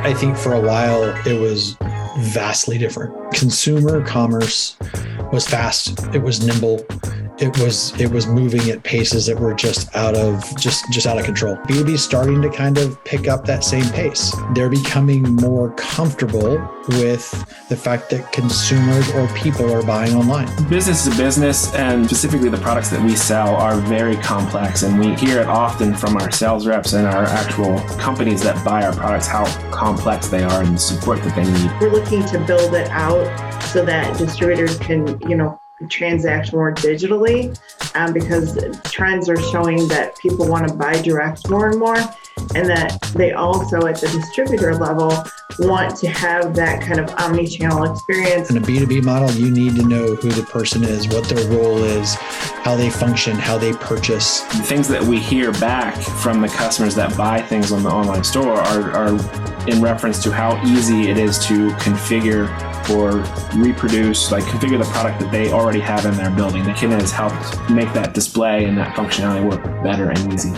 I think for a while it was vastly different. Consumer commerce was fast. It was nimble. It was moving at paces that were just out of control. B2B is starting to kind of pick up that same pace. They're becoming more comfortable with the fact that consumers or people are buying online. Business is a business, and specifically the products that we sell are very complex, and we hear it often from our sales reps and our actual companies that buy our products how complex they are and the support that they need. We're looking to build it out so that distributors can, transact more digitally, because trends are showing that people want to buy direct more and more, and that they also at the distributor level want to have that kind of omnichannel experience. In a B2B model, you need to know who the person is, what their role is, how they function, how they purchase. The things that we hear back from the customers that buy things on the online store are in reference to how easy it is to configure or reproduce, configure the product that they already have in their building. The Echidna has helped make that display and that functionality work better and easy.